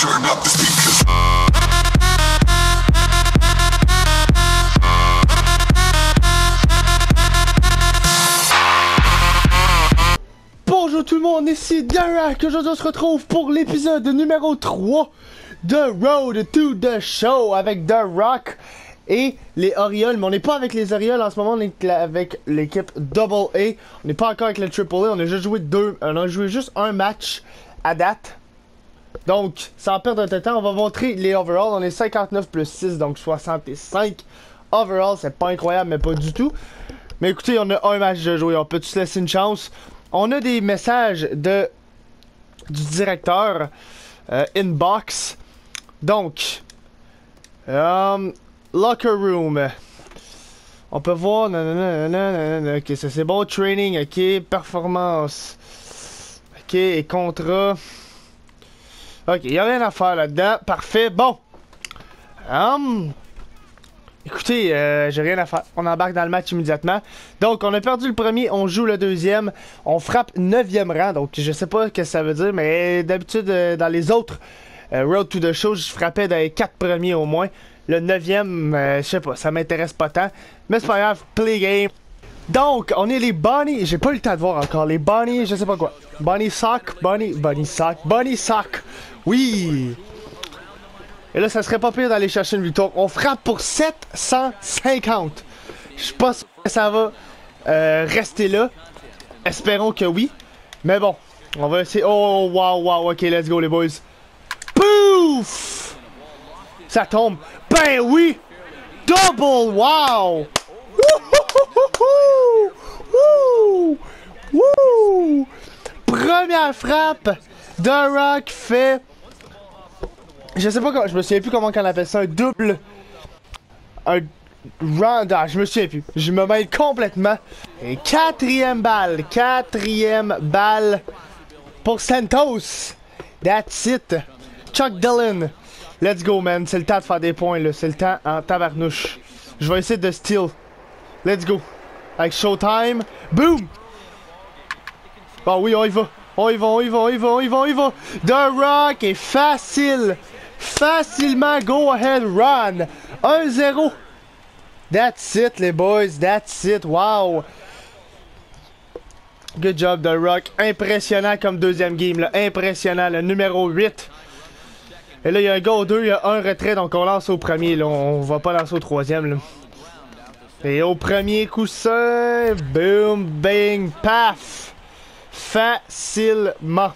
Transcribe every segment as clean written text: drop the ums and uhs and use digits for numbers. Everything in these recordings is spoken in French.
turn up the speakers. Bonjour tout le monde, ici The Rock. Aujourd'hui on se retrouve pour l'épisode numéro 3 de Road to the Show avec The Rock et les Orioles. Mais on n'est pas avec les Orioles en ce moment, on est avec l'équipe Double A. On n'est pas encore avec le Triple A, on a juste joué juste un match à date. Donc, sans perdre de temps, on va montrer les overalls. On est 59 plus 6, donc 65 overalls. C'est pas incroyable, mais pas du tout. Mais écoutez, on a un match de jouer, on peut se laisser une chance. On a des messages du directeur inbox. Donc, locker room. On peut voir, ok, ça c'est bon, training, ok, performance, ok, et contrat. Ok, il n'y a rien à faire là-dedans, parfait, bon. Écoutez, j'ai rien à faire. On embarque dans le match immédiatement. Donc, on a perdu le premier, on joue le deuxième. On frappe 9e rang, donc je sais pas ce que ça veut dire, mais d'habitude, dans les autres Road to the Show, je frappais dans les 4 premiers au moins. Le 9e, je sais pas, ça m'intéresse pas tant. Mais c'est pas grave, play game. Donc, on est les Bunny. J'ai pas eu le temps de voir encore. Les Bunny, je sais pas quoi. Bunny Sock, Bunny Sock. Oui! Et là, ça serait pas pire d'aller chercher une victoire. On frappe pour 750. Je sais pas si ça va rester là. Espérons que oui. Mais bon, on va essayer. Oh, wow. Ok, let's go, les boys. Pouf! Ça tombe. Ben oui! Double, wow! Wouhou! Première frappe. The Rock fait... Je sais pas comment, je me souviens plus comment on appelle ça, un double, un round, je me souviens plus, je me mêle complètement. Et quatrième balle pour Santos. That's it. Chuck Dillon. Let's go, man, c'est le temps de faire des points là, c'est le temps en tabarnouche. Je vais essayer de steal. Let's go. Avec Showtime. Boom. Bon oui, on y va. On y va. The Rock est facilement go ahead run. 1-0. That's it, les boys. That's it. Wow. Good job, The Rock. Impressionnant comme deuxième game, là. Impressionnant. Le numéro 8. Et là, il y a un go 2, il y a un retrait, donc on lance au premier, là. On va pas lancer au troisième, là. Et au premier coup ça, boom, bang, paf. Facilement.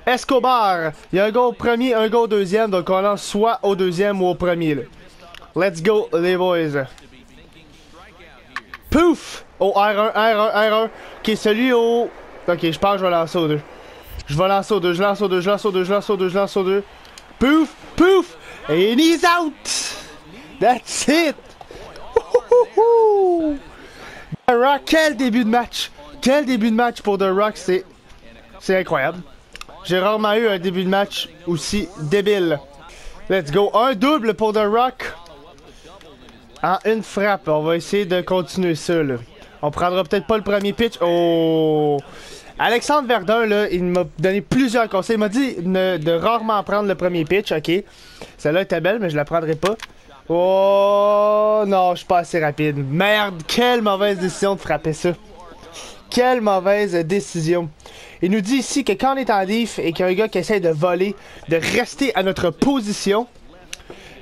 Escobar, il y a un go au premier, un go au deuxième, donc on lance soit au deuxième ou au premier, là. Let's go, les boys. Pouf! Oh, R1. Ok, celui au... Ok, je pense que je vais lancer au 2. Je lance au 2. Pouf! Et he's out! That's it! The Rock, quel début de match! Quel début de match pour The Rock, c'est incroyable. J'ai rarement eu un début de match aussi débile. Let's go. Un double pour The Rock. En une frappe. On va essayer de continuer ça, là. On prendra peut-être pas le premier pitch. Oh! Alexandre Verdun, là, il m'a donné plusieurs conseils. Il m'a dit de rarement prendre le premier pitch. Ok. Celle-là était belle, mais je la prendrai pas. Oh! Non, je suis pas assez rapide. Merde! Quelle mauvaise décision de frapper ça. Quelle mauvaise décision. Il nous dit ici que quand on est en diff et qu'il y a un gars qui essaie de voler, de rester à notre position.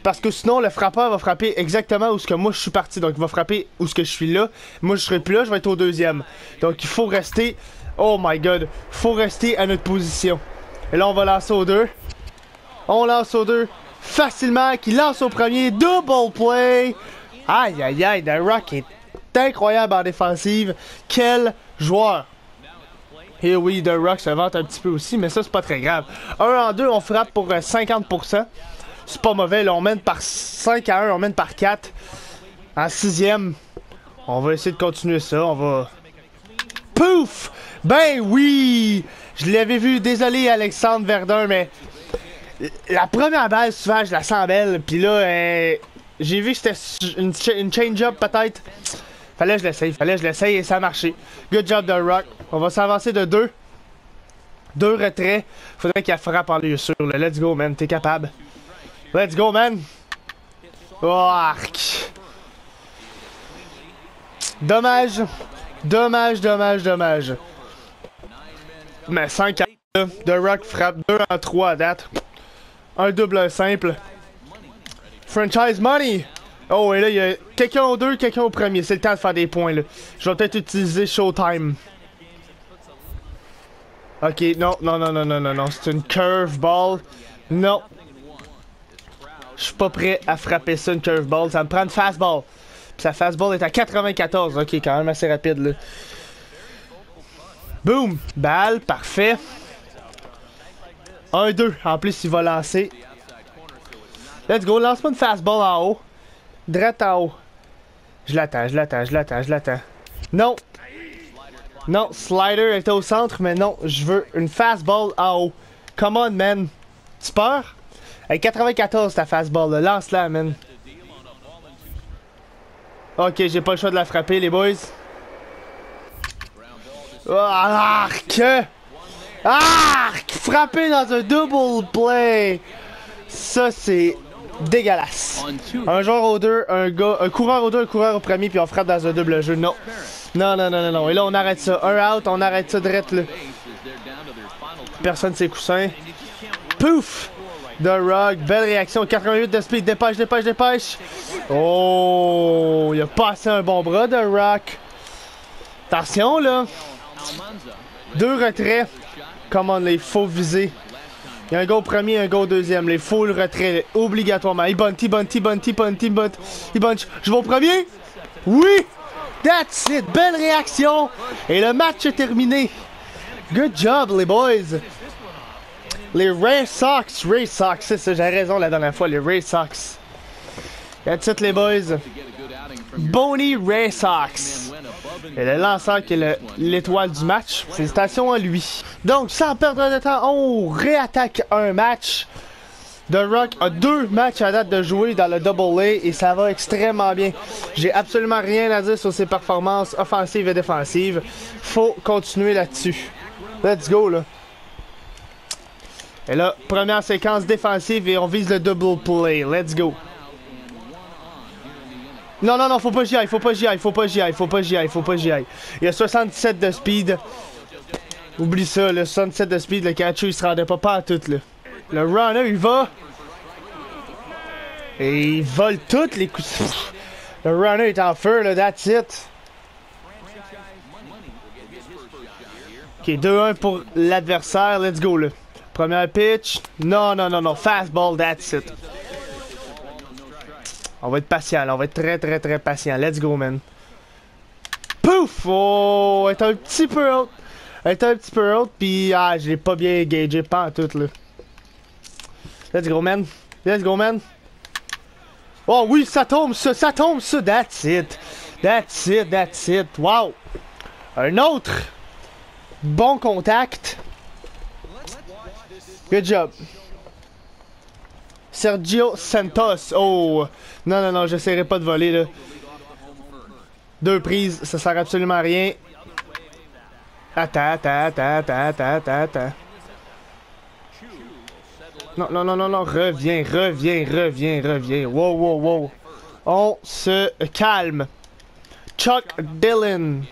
Parce que sinon, le frappeur va frapper exactement où ce que moi je suis parti. Donc, il va frapper où ce que je suis là. Moi, je serai plus là, je vais être au deuxième. Donc, il faut rester... Oh my god. Il faut rester à notre position. Et là, on va lancer au 2. On lance au 2. Facilement. Qui lance au premier. Double play. Aïe. The Rock est incroyable en défensive. Quel joueur. Et oui, The Rock se vante un petit peu aussi, mais ça, c'est pas très grave. 1-2, on frappe pour 50%. C'est pas mauvais, là, on mène par 5-1, on mène par 4. En 6e, on va essayer de continuer ça, on va... Pouf! Ben oui! Je l'avais vu, désolé Alexandre Verdun, mais... La première balle, souvent, je la sens belle, puis là, j'ai vu que c'était une change-up, peut-être. Fallait que je l'essaye et ça a marché. Good job, The Rock. On va s'avancer de 2. 2 retraits. Faudrait qu'elle frappe en lieu sûr. Là. Let's go, man. T'es capable. Let's go, man. Oh, arc. Dommage. Dommage, dommage, dommage. Mais 5 là. The Rock frappe 2 en 3 à date. Un double, un simple. Franchise money. Oh, et là, il y a quelqu'un au 2, quelqu'un au premier. C'est le temps de faire des points, là. Je vais peut-être utiliser Showtime. Ok, non, non, non, non, non, non, non. C'est une curveball. Non. Je suis pas prêt à frapper ça, une curveball. Ça me prend une fastball. Puis sa fastball est à 94. Ok, quand même assez rapide, là. Boom. Balle, parfait. 1-2. En plus, il va lancer. Let's go. Lance-moi une fastball en haut. Drette en haut. Je l'attends, je l'attends, je l'attends, je l'attends. Non. Non, slider était au centre, mais non, je veux une fastball en haut. Come on, man. Tu peur? Avec 94, ta fastball, là. Lance-la, man. Ok, j'ai pas le choix de la frapper, les boys. Oh, arc! Arc! Frapper dans un double play! Ça, c'est dégueulasse. Un joueur au 2, un coureur au 2, un coureur au premier, puis on frappe dans un double jeu. Non. Non, non, non, non, non. Et là, on arrête ça. Un out, on arrête ça direct, là. Personne ses coussins. Pouf! The Rock, belle réaction. 88 de speed. Dépêche, dépêche, dépêche. Oh! Il a passé un bon bras, The Rock. Attention, là. 2 retraits. Come on, là, il faut viser. Il y a un go premier, un go deuxième. Les faux retrait obligatoirement. Il bunty, bunty, bunty, bunty, bunty. Il bunch. Je vais au premier? Oui! That's it! Belle réaction! Et le match est terminé. Good job, les boys! Les Ray Sox, c'est ça, j'ai raison la dernière fois, les Ray Sox. That's it, les boys. Boney Ray Sox. Et le lanceur qui est l'étoile du match. Félicitations à lui. Donc, sans perdre de temps, on réattaque un match. The Rock a 2 matchs à date de jouer dans le Double A et ça va extrêmement bien. J'ai absolument rien à dire sur ses performances offensives et défensives. Faut continuer là-dessus. Let's go, là. Et là, première séquence défensive et on vise le double play. Let's go. Non, non, non, faut pas j'y aille, faut pas j'y aille, faut pas j'y aille, faut pas j'y aille, faut pas j'y aille. Il y a 77 de speed. Oublie ça, le 67 de speed, le catcher, il se rendait pas à tout, là. Le runner, il va. Et il vole toutes les coups. Le runner est en feu, là, that's it. Ok, 2-1 pour l'adversaire, let's go, là. Première pitch. Non, non, non, non. Fastball, that's it. On va être patient, là. On va être très, très, très patient. Let's go, man. Pouf! Oh! Elle est un petit peu haute. Elle est un petit peu haute, puis ah, je l'ai pas bien gagé, pas en tout, là. Let's go, man. Let's go, man. Oh oui, ça tombe, ça tombe, ça. That's it. That's it, that's it. Wow! Un autre. Bon contact. Good job. Sergio Santos. Oh. Non, non, non, j'essaierai pas de voler, là. 2 prises, ça sert absolument à rien. Attends. Non, non, non, non, non. Reviens. Wow, wow, wow. On se calme. Chuck Dillon.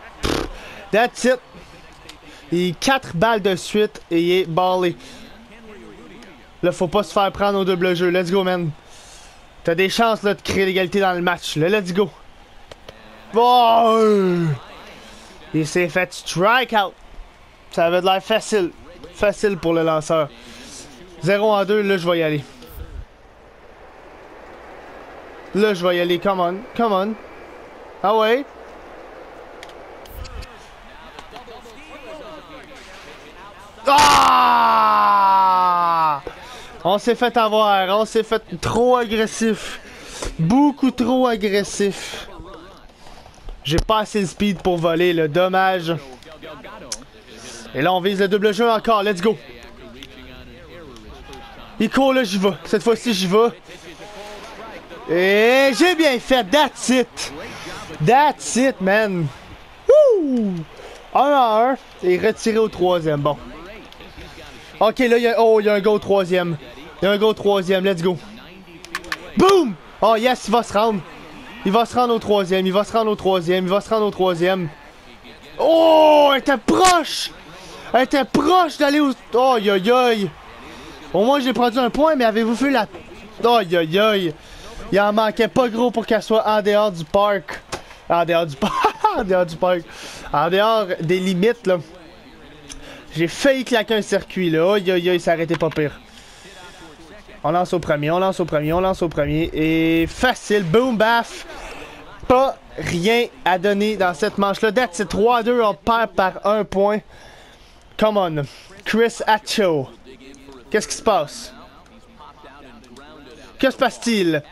That's it. Il 4 balles de suite et il est ballé. Là, faut pas se faire prendre au double jeu. Let's go, man. T'as des chances là, de créer l'égalité dans le match. Là, let's go. Oh! Il s'est fait strike out. Ça avait de l'air facile. Facile pour le lanceur. 0-2, là, je vais y aller. Là, je vais y aller. Come on. Come on. Ah ouais. Ah! On s'est fait avoir. On s'est fait trop agressif. Beaucoup trop agressif. J'ai pas assez de speed pour voler, le dommage. Et là, on vise le double jeu encore. Let's go. Il court, là, j'y vais. Cette fois-ci, j'y vais. Et j'ai bien fait. That's it. That's it, man. Woo! 1-1. Et retiré au 3e. Bon. Ok, là, il y a un go au troisième. Il y a un go au troisième, let's go. Boom! Oh yes, il va se rendre. Il va se rendre au troisième, il va se rendre au troisième, il va se rendre au troisième. Oh, elle était proche! Elle était proche d'aller au... Oh, aïe aïe aïe! Au moins, j'ai produit un point, mais avez-vous vu la... Oh, aïe aïe aïe! Il en manquait pas gros pour qu'elle soit en dehors du parc. En dehors du parc. En dehors du parc. En dehors des limites, là. J'ai failli claquer un circuit, là. Aïe aïe aïe, ça arrêtait pas pire. On lance au premier, on lance au premier, on lance au premier. Et facile, boom, baf. Pas rien à donner dans cette manche-là. That's it, 3-2, on perd par 1 point. Come on. Chris Acho. Qu'est-ce qui se passe? Que se passe-t-il?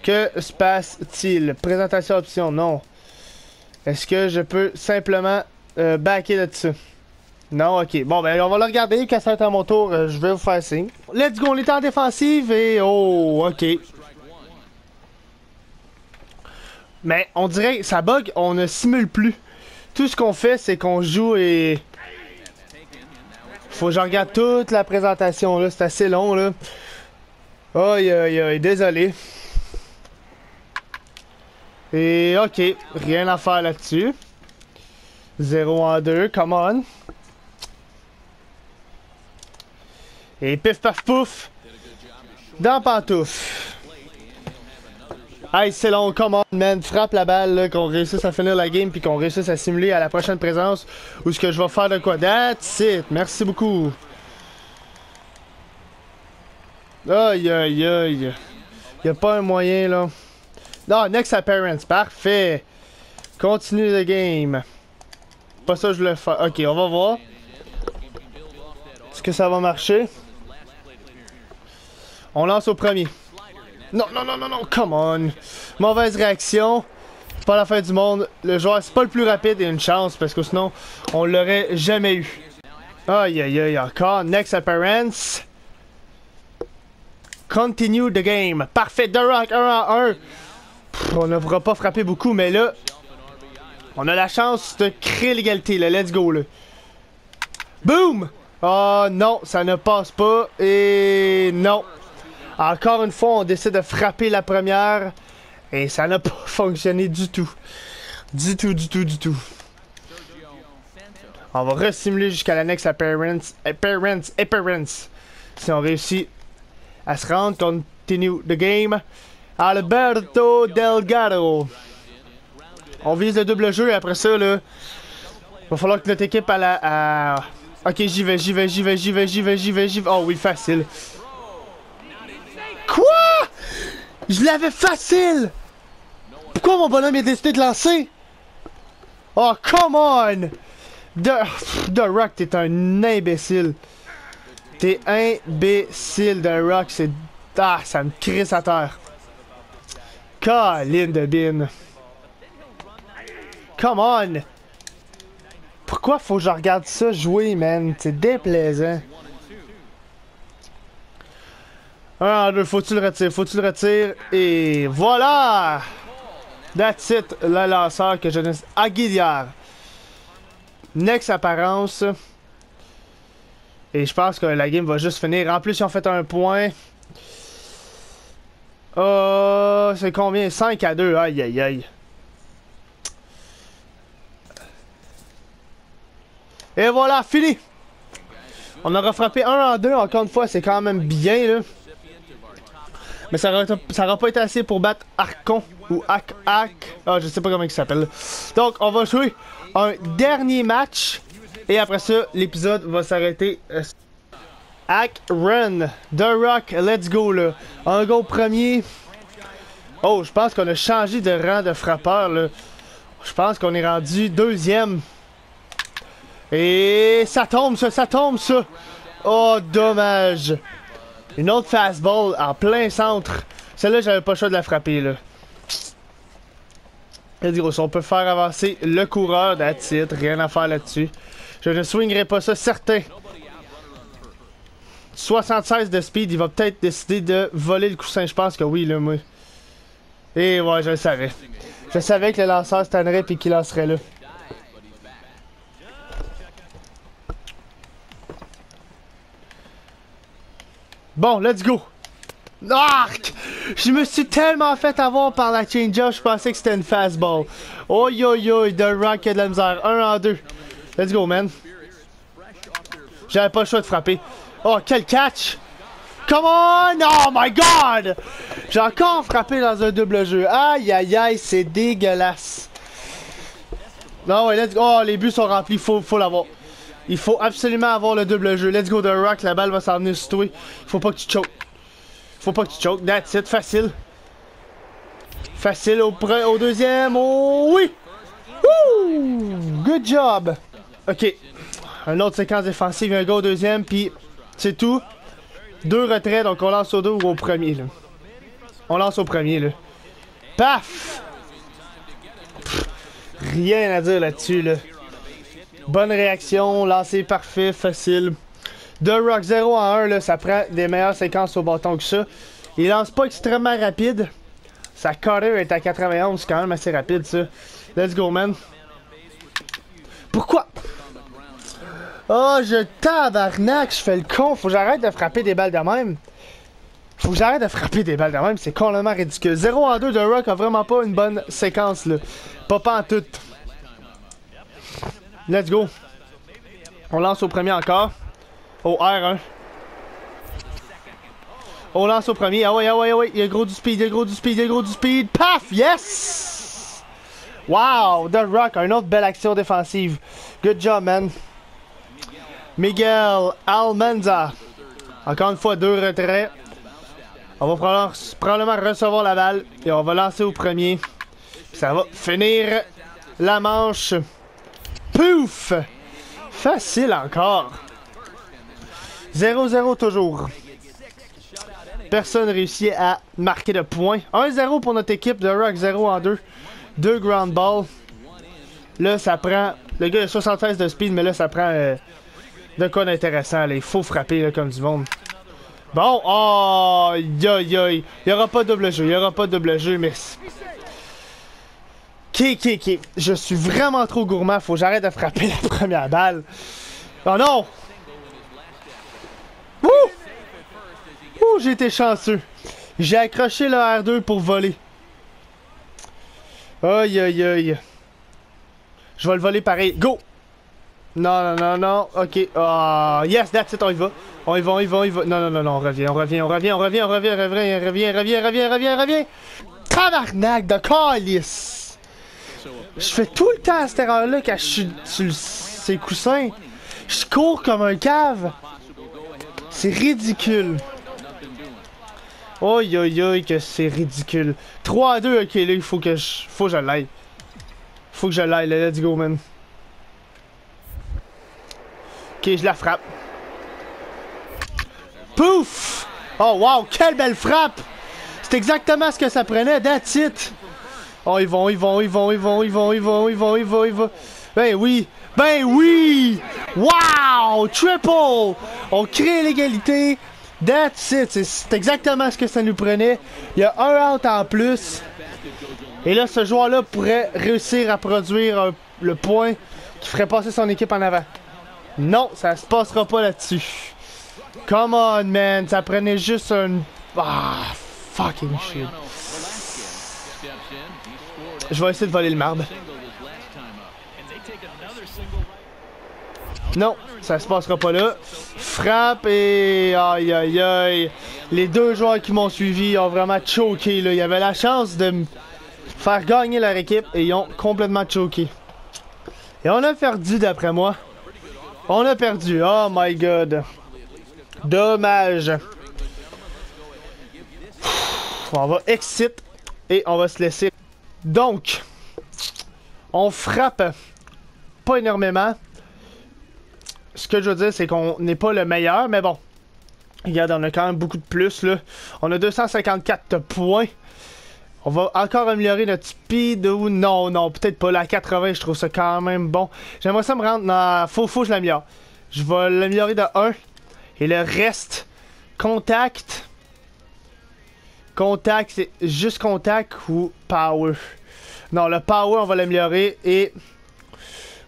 Que se passe-t-il? Présentation option, non. Est-ce que je peux simplement backer là-dessus? Non, ok. Bon, ben, on va le regarder. Quand ça va être à mon tour, je vais vous faire signe. Let's go, on est en défensive et... Oh, ok. Mais on dirait que ça bug, on ne simule plus. Tout ce qu'on fait, c'est qu'on joue et... Faut que je regarde toute la présentation, là. C'est assez long, là. Aïe, aïe, aïe. Désolé. Et ok. Rien à faire là-dessus. 0 en 2. Come on. Et pif paf pouf. Dans pantouf. Hey, c'est long, come on, man. Frappe la balle, qu'on réussisse à finir la game puis qu'on réussisse à simuler à la prochaine présence où ce que je vais faire de quoi. That's it. Merci beaucoup. Aïe, aïe, aïe. Y'a pas un moyen, là. Non, next appearance. Parfait. Continue le game. Pas ça, je voulais faire. Ok, on va voir. Est-ce que ça va marcher? On lance au premier. Non, non, non, non, non, come on. Mauvaise réaction. Pas la fin du monde. Le joueur, c'est pas le plus rapide et une chance parce que sinon, on l'aurait jamais eu. Aïe, aïe, aïe, encore. Next appearance. Continue the game. Parfait. The Rock, 1 en 1. On ne pourra pas frapper beaucoup, mais là, on a la chance de créer l'égalité. Là. Let's go, là. Boom! Oh non, ça ne passe pas. Et non. Encore une fois, on décide de frapper la première. Et ça n'a pas fonctionné du tout. Du tout, du tout, du tout. On va resimuler jusqu'à la next appearance. Si on réussit à se rendre, continue the game. Alberto Delgado. On vise le double jeu et après ça, là, il va falloir que notre équipe à la... Ok, j'y vais. Oh oui, facile. Quoi? Je l'avais facile! Pourquoi mon bonhomme a décidé de lancer? Oh, come on! The Rock, t'es un imbécile. T'es imbécile, The Rock. C'est... Ah, ça me crisse à terre. Colline de bin. Come on! Pourquoi faut que je regarde ça jouer, man? C'est déplaisant. 1 en 2, faut-tu le retirer, et voilà! That's it, le lanceur que je ne... Aguilière. Next apparence. Et je pense que la game va juste finir. En plus, ils ont fait un point. Oh, c'est combien? 5 à 2, aïe aïe aïe. Et voilà, fini! On aura frappé 1 en 2, encore une fois, c'est quand même bien, là. Mais ça aura pas été assez pour battre Arcon ou Ah, je sais pas comment il s'appelle. Donc, on va jouer un dernier match. Et après ça, l'épisode va s'arrêter. Run. The Rock, let's go, là. Un go premier. Oh, je pense qu'on a changé de rang de frappeur, là. Je pense qu'on est rendu 2e. Et ça tombe, ça tombe, ça. Oh, dommage. Une autre fastball en plein centre. Celle-là, j'avais pas le choix de la frapper, là. Let's go, si on peut faire avancer le coureur, that's it. Rien à faire là-dessus. Je ne swingerai pas ça, certain. 76 de speed, il va peut-être décider de voler le coussin. Je pense que oui, là, moi. Et ouais, je le savais. Je savais que le lanceur se tannerait et qu'il lancerait là. Bon, let's go. Arc! Je me suis tellement fait avoir par la change-up, je pensais que c'était une fastball. Oi, oi, oi, The Rock a de la misère. 1 en 2. Let's go, man. J'avais pas le choix de frapper. Oh, quel catch! Come on! Oh my god! J'ai encore frappé dans un double jeu. Aïe, aïe, aïe, c'est dégueulasse. Non, ouais, let's go. Oh, les buts sont remplis. Faut l'avoir. Il faut absolument avoir le double jeu. Let's go, The Rock. La balle va s'en venir sur toi. Faut pas que tu choques. Faut pas que tu choques. That's it. Facile. Facile au deuxième. Oh oui! Woo! Good job. OK. Un autre séquence défensive. Un go au deuxième. Puis c'est tout. 2 retraits. Donc on lance au 2 ou au premier. Là. On lance au premier. Là. Paf! Pff, rien à dire là-dessus. Là. Bonne réaction. Lancé parfait. Facile. The Rock 0 en 1. Là, ça prend des meilleures séquences au bâton que ça. Il lance pas extrêmement rapide. Sa cutter est à 91, c'est quand même assez rapide ça. Let's go, man. Pourquoi? Oh, je tabarnak, je fais le con. Faut que j'arrête de frapper des balles de même. Faut que j'arrête de frapper des balles de même, c'est complètement ridicule. 0 en 2, The Rock a vraiment pas une bonne séquence là. Pas en tout. Let's go. On lance au premier encore. Au R1. On lance au premier. Ah ouais, ah ouais, ah ouais. Il y a gros du speed, il y a gros du speed, il y a gros du speed. Paf! Yes! Wow! The Rock, une autre belle action défensive. Good job, man. Miguel Almanza. Encore une fois, 2 retraits. On va probablement recevoir la balle. Et on va lancer au premier. Ça va finir la manche. Pouf! Facile encore. 0-0 toujours. Personne réussit à marquer de points. 1-0 pour notre équipe. The Rock 0 en 2. 2 ground balls. Là, ça prend... Le gars a 76 de speed, mais là, ça prend de quoi d'intéressant. Il faut frapper là, comme du monde. Bon, oh, yoï. Il n'y aura pas de double jeu. Il n'y aura pas de double jeu, mais... Ok. Je suis vraiment trop gourmand. Faut que j'arrête de frapper la première balle. Oh non! Ouh! Ouh, j'ai été chanceux. J'ai accroché le R2 pour voler. Aïe. Je vais le voler pareil. Go! Non. Ok. Ah, yes, that's it, on y va. On y va. Non, on revient. Tabarnak de calice! Je fais tout le temps cette erreur-là quand je suis sur ces coussins. Je cours comme un cave. C'est ridicule. Aïe, que c'est ridicule. 3-2, ok, là, il faut que je l'aille. Faut que je l'aille, let's go, man. Ok, je la frappe. Pouf! Oh, wow, quelle belle frappe! C'est exactement ce que ça prenait, that's it! Oh, ils vont. Ben oui! Wow! Triple! On crée l'égalité. That's it! C'est exactement ce que ça nous prenait. Il y a un out en plus. Et là, ce joueur-là pourrait réussir à produire le point qui ferait passer son équipe en avant. Non, ça se passera pas là-dessus. Come on, man! Ça prenait juste un... Ah, fucking shit. Je vais essayer de voler le marbre. Non, ça se passera pas là. Frappe et... Aïe. Les 2 joueurs qui m'ont suivi ont vraiment choqué, là. Ils avaient la chance de me faire gagner leur équipe et ils ont complètement choqué. Et on a perdu d'après moi. On a perdu. Oh my god. Dommage. On va exit et on va se laisser. Donc, on frappe pas énormément. Ce que je veux dire, c'est qu'on n'est pas le meilleur, mais bon. Regarde, on a quand même beaucoup de plus, là. On a 254 points. On va encore améliorer notre speed ou... Non, peut-être pas. La 80, je trouve ça quand même bon. J'aimerais ça me rendre... Non, faut que je l'améliore. Je vais l'améliorer de 1. Et le reste, contact. Contact, c'est juste contact ou power. Non, le power, on va l'améliorer. Et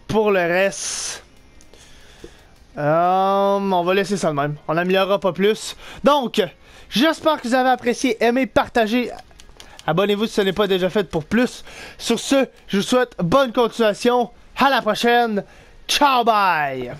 pour le reste... On va laisser ça de même. On n'améliorera pas plus. Donc, j'espère que vous avez apprécié, aimé, partagé. Abonnez-vous si ce n'est pas déjà fait pour plus. Sur ce, je vous souhaite bonne continuation. À la prochaine. Ciao, bye!